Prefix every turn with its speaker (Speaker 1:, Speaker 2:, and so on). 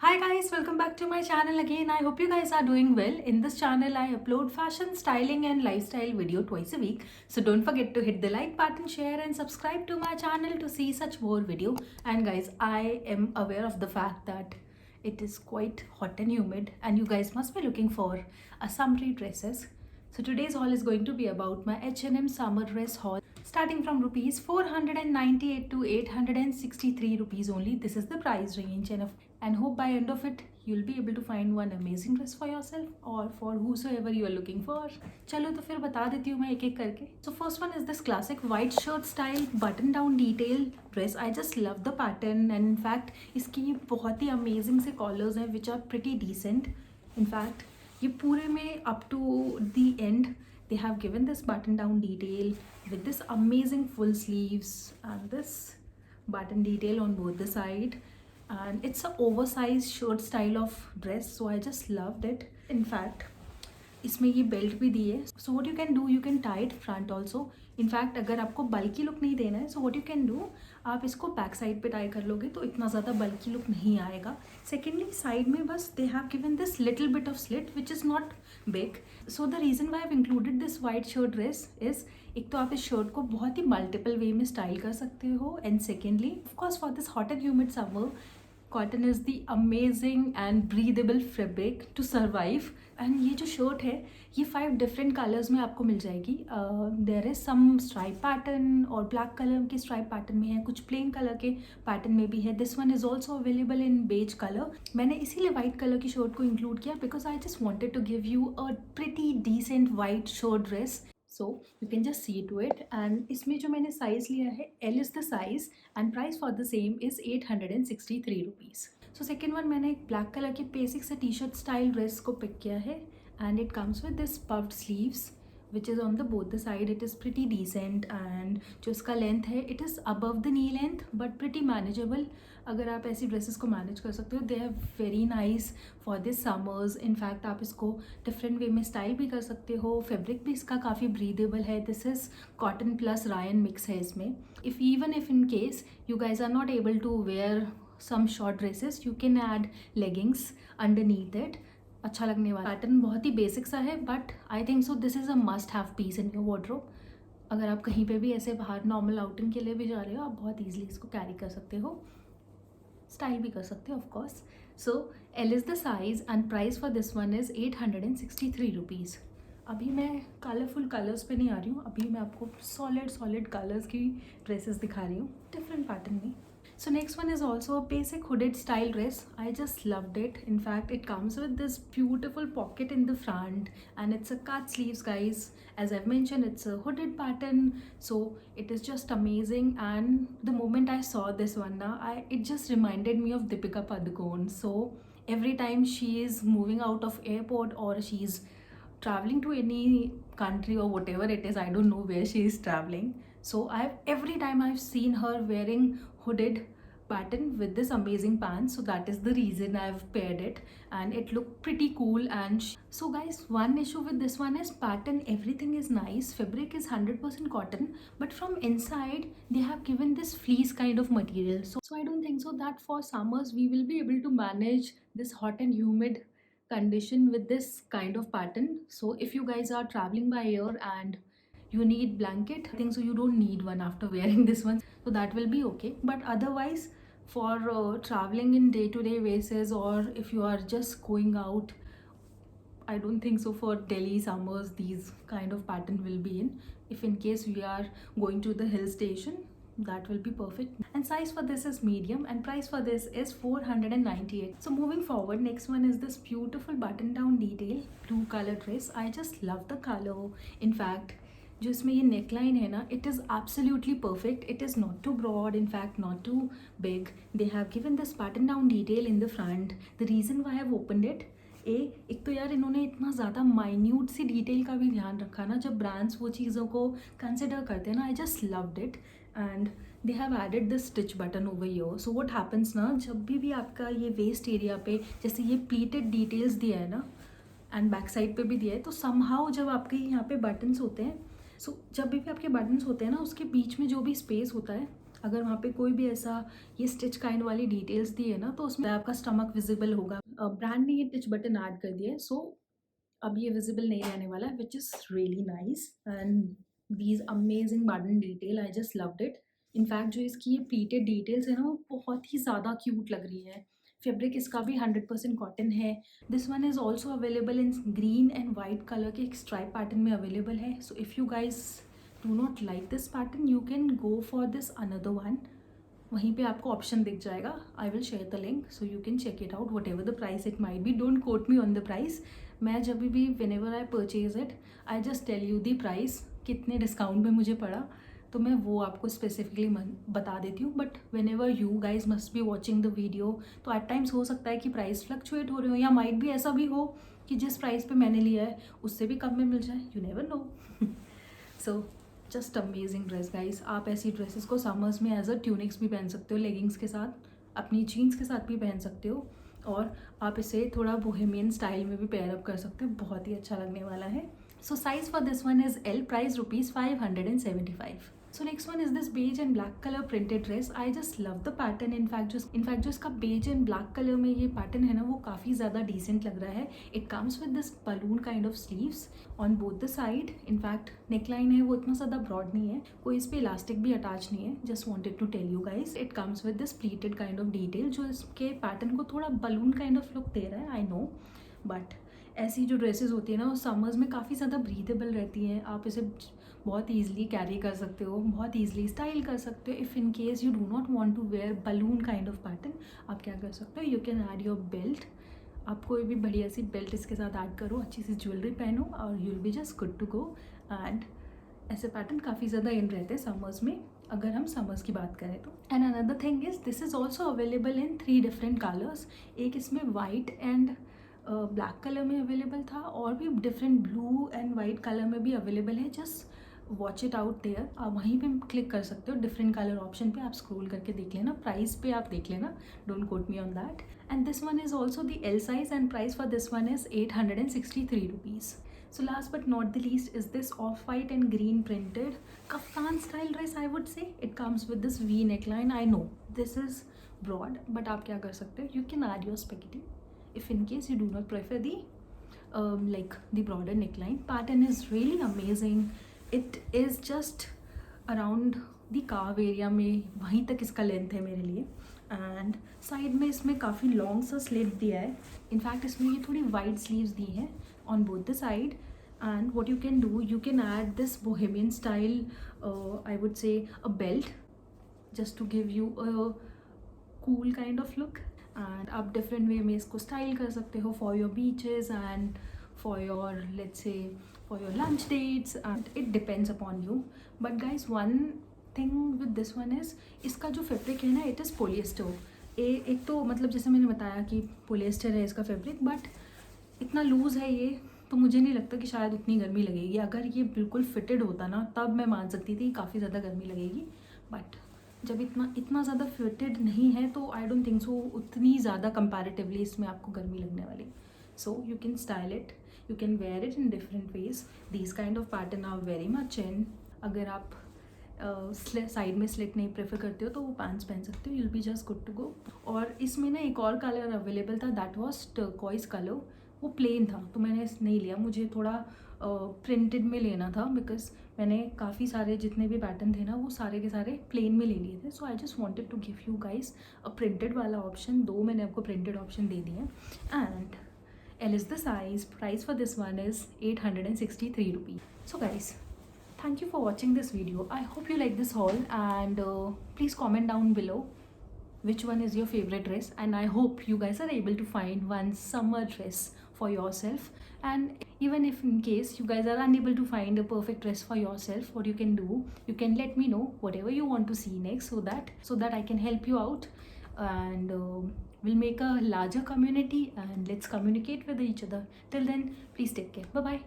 Speaker 1: Hi guys, welcome back to my channel again. I hope you guys are doing well. In this channel, I upload fashion, styling and lifestyle video twice a week. So don't forget to hit the like button, share and subscribe to my channel to see such more video. And guys, I am aware of the fact that it is quite hot and humid and you guys must be looking for a summery dresses. So today's haul is going to be about my H&M summer dress haul starting from rupees 498 to 863 rupees only. This is the price range and hope by end of it you'll be able to find one amazing dress for yourself or for whosoever you are looking for. चलो तो फिर बता देती हूँ मैं एक एक करके. So first one is this classic white shirt style button down detail dress. I just love the pattern and in fact इसकी बहुत ही amazing से collars हैं which are pretty decent. In fact ये पूरे में up to the end they have given this button down detail with this amazing full sleeves and this button detail on both the side, and it's a oversized shirt style of dress, so I just loved it. In fact इसमें ये belt भी दी है. So what you can do, you can tie it front also. In fact अगर आपको बल्कि look नहीं देना है, so what you can do, आप इसको बैक साइड पे टाई कर लोगे तो इतना ज़्यादा बल्कि लुक नहीं आएगा. सेकेंडली साइड में बस दे have given this little bit of slit which is not big. So the reason why have included this white shirt dress is, एक तो आप इस शर्ट को बहुत ही मल्टीपल वे में स्टाइल कर सकते हो and secondly of course for this hot and humid summer cotton is the amazing and breathable fabric to survive. And ये जो शर्ट है ये 5 डिफरेंट कलर्स में आपको मिल जाएगी. There is some stripe pattern और ब्लैक कलर के स्ट्राइप पैटर्न में है, कुछ प्लेन कलर के पैटर्न में भी है. This one is also available in beige colour. मैंने इसीलिए वाइट कलर की शर्ट को इंक्लूड किया because I just wanted to give you a pretty decent white shirt dress. So you can just see to it. And इसमें जो मैंने size लिया है L is the size and price for the same is 863 rupees. So second one मैंने एक black colour की basic से T shirt style dress को पिक किया है and it comes with this puffed sleeves which is on the both the side. It is pretty decent and जो इसका length है it is above the knee length but pretty manageable. अगर आप ऐसी dresses को manage कर सकते हो, they are very nice for this summers. in fact आप इसको डिफरेंट वे में स्टाइल भी कर सकते हो. फैब्रिक भी इसका काफ़ी ब्रीदेबल है. This is cotton plus Ryan mix है इसमें. if in case you guys are not able to wear some short dresses, you can add leggings underneath it. अच्छा लगने वाला पैटर्न बहुत ही बेसिक सा है but I think so this is a must have piece in your wardrobe. अगर आप कहीं पे भी ऐसे बाहर नॉर्मल आउटिंग के लिए भी जा रहे हो, आप बहुत ईजिली इसको कैरी कर सकते हो, स्टाइल भी कर सकते हो of course. So L is the size and price for this one is 863 rupees. अभी मैं कलरफुल कलर्स पे नहीं आ रही हूँ, अभी मैं आपको सॉलिड कलर्स की ड्रेसेस दिखा रही हूँ डिफरेंट पैटर्न में. So next one is also a basic hooded style dress. I just loved it. In fact, it comes with this beautiful pocket in the front and it's a cut sleeves guys. As I've mentioned, it's a hooded pattern. So it is just amazing. And the moment I saw this one now, it just reminded me of Deepika Padukone. So every time she is moving out of airport or she's traveling to any country or whatever it is, I don't know where she is traveling. So every time I've seen her wearing hooded pattern with this amazing pants, so that is the reason I've paired it and it looked pretty cool. And so guys, one issue with this one is pattern, everything is nice, fabric is 100% cotton, but from inside they have given this fleece kind of material. So I don't think so that for summers we will be able to manage this hot and humid condition with this kind of pattern. So if you guys are traveling by air and you need blanket, I think so you don't need one after wearing this one, so that will be okay. But otherwise for traveling in day-to-day basis or if you are just going out, I don't think so for Delhi summers these kind of pattern will be in. If in case we are going to the hill station, that will be perfect. And size for this is medium and price for this is 498. So moving forward, next one is this beautiful button down detail blue color dress. I just love the color. In fact जो इसमें ये neckline है ना, it is absolutely perfect. It is not too broad, in fact not too big. They have given this pattern down detail in the front. The reason why have opened it, एक तो यार इन्होंने इतना ज़्यादा minute सी detail का भी ध्यान रखा ना, जब ब्रांड्स वो चीज़ों को कंसिडर करते हैं ना. I just loved it and they have added this stitch button over your. So what happens ना, जब भी आपका ये वेस्ट एरिया पे जैसे ये प्लीटेड डिटेल्स दिया है ना एंड बैक साइड पे भी दिया है, तो समहाउ जब आपके यहाँ पे बटन्स होते हैं, सो जब भी आपके बटन्स होते हैं ना, उसके बीच में जो भी स्पेस होता है अगर वहाँ पे कोई भी ऐसा ये स्टिच काइंड वाली डिटेल्स दी है ना, तो उसमें आपका स्टमक विजिबल होगा। ब्रांड ने ये टिच बटन ऐड कर दिया है, सो अब ये विजिबल नहीं रहने वाला है, which is really nice. And these amazing button detail, I just loved it. In fact जो इसकी ये प्लीटेड डिटेल्स है ना, वो बहुत ही ज़्यादा क्यूट लग रही है। फैब्रिक इसका भी 100% कॉटन है। This one is also available in green and white colour के एक स्ट्राइप पैटर्न में अवेलेबल है। So if you guys do not like this pattern, you can go for this another one. वहीं पे आपको ऑप्शन दिख जाएगा, I will share the link so you can check it out, whatever the price it might be. Don't quote me on the price. मैं जब भी when ever I purchase it, I just tell you the price, कितने discount में मुझे पड़ा, तो मैं वो आपको स्पेसिफिकली बता देती हूँ। But when ever you guys must be watching the video, तो एट टाइम्स हो सकता है कि प्राइस फ्लक्चुएट हो रहे हो, या माइट भी ऐसा भी हो कि जिस प्राइस पे मैंने लिया है उससे भी कम में मिल जाए, you never know. So just amazing dress guys. आप ऐसी ड्रेसेस को समर्स में एज अ ट्यूनिक्स भी पहन सकते हो, लेगिंग्स के साथ, अपनी जीन्स के साथ भी पहन सकते हो, और आप इसे थोड़ा बोहेमियन स्टाइल में भी पेयर अप कर सकते हो, बहुत ही अच्छा लगने वाला है। So size for this one is L, price ₹575। So next one is this beige and black colour printed dress. I just love the pattern. In fact जो इसका बेज एंड ब्लैक कलर में ये पैटर्न है ना, वो काफ़ी ज़्यादा डिसेंट लग रहा है। It comes with this balloon kind of sleeves on both the side. In fact neckline है वो इतना ज़्यादा ब्रॉड नहीं है, कोई इस पर इलास्टिक भी अटैच नहीं है। Just wanted to tell you guys, it comes with this pleated kind of detail, जो इसके पैटर्न को थोड़ा बलून काइंड ऑफ लुक दे रहा है, आई नो। बट ऐसी जो ड्रेसेस होती है ना, वो समर्स में काफ़ी ज़्यादा ब्रीथेबल रहती हैं। आप इसे बहुत ईजिली कैरी कर सकते हो, बहुत ईजिली स्टाइल कर सकते हो। If in case you do not want to wear balloon kind of pattern, आप क्या कर सकते हो, you can add your belt. आप कोई भी बढ़िया सी बेल्ट इसके साथ ऐड करो, अच्छी सी ज्वेलरी पहनो, और you will be just good to go. And ऐसे पैटर्न काफ़ी ज़्यादा इन रहते हैं समर्स में, अगर हम समर्स की बात करें तो। And another thing is this is also available in 3 different colours. एक इसमें वाइट एंड ब्लैक कलर में अवेलेबल था, और भी different blue and white colour में भी अवेलेबल है। Just watch it out there. आप वहीं पे क्लिक कर सकते हो, डिफरेंट कलर ऑप्शन पे आप स्क्रॉल करके देख लेना, प्राइस पे आप देख लेना, don't quote me on that. And this one is also the L size, and price for this one is ₹863। So last but not the least is this off-white and green printed kaftan style dress, I would say. It comes with this V neckline. I know this is broad, but आप क्या कर सकते हो, you can add your spaghetti if in case you do not prefer the like the broader neckline. Pattern is really amazing. It is just around the calf area में, वहीं तक इसका length है मेरे लिए। एंड साइड में इसमें काफ़ी लॉन्ग सा स्लिट दिया है। इनफैक्ट इसमें ये थोड़ी वाइड स्लीव्स दी हैं on both the side। and what you can do, you can add this bohemian style I would say a belt, just to give you a cool kind of look। and आप different way में इसको style कर सकते हो for your beaches and for your, let's say, for your lunch dates, and it depends upon you। but guys, one thing with this one is इसका जो fabric है ना, it is polyester। एक तो मतलब जैसे मैंने बताया कि पोलिएस्टर है इसका फैब्रिक, बट इतना लूज़ है ये, तो मुझे नहीं लगता कि शायद उतनी गर्मी लगेगी। अगर ये बिल्कुल फिटेड होता ना, तब मैं मान सकती थी काफ़ी ज़्यादा गर्मी लगेगी। बट जब इतना ज़्यादा फिटेड नहीं है, तो आई डोंट थिंक सो उतनी ज़्यादा कंपैरेटिवली इसमें आपको गर्मी लगने वाली। So you can style it, you can wear it in different ways. These kind of pattern are very much in. अगर आप साइड में स्लिट नहीं प्रेफर करते हो, तो वो पैंट्स पहन सकते हो, you'll be just good to go. और इसमें ना एक और कलर अवेलेबल था, दैट वॉज टर्कोइज कलर। वो प्लेन था, तो मैंने नहीं लिया, मुझे थोड़ा प्रिंटेड में लेना था, बिकॉज मैंने काफ़ी सारे जितने भी पैटर्न थे ना, वो सारे के सारे प्लेन में ले लिए थे। So I just wanted to give you guys a printed वाला ऑप्शन। दो मैंने आपको प्रिंटेड ऑप्शन दे दिए। And L is the size, price for this one is ₹863। So guys, thank you for watching this video. I hope you like this haul, and please comment down below which one is your favorite dress, and I hope you guys are able to find one summer dress for yourself. And even if in case you guys are unable to find a perfect dress for yourself, what you can do, you can let me know whatever you want to see next, so that I can help you out, and we'll make a larger community, and let's communicate with each other. Till then, please take care. Bye bye.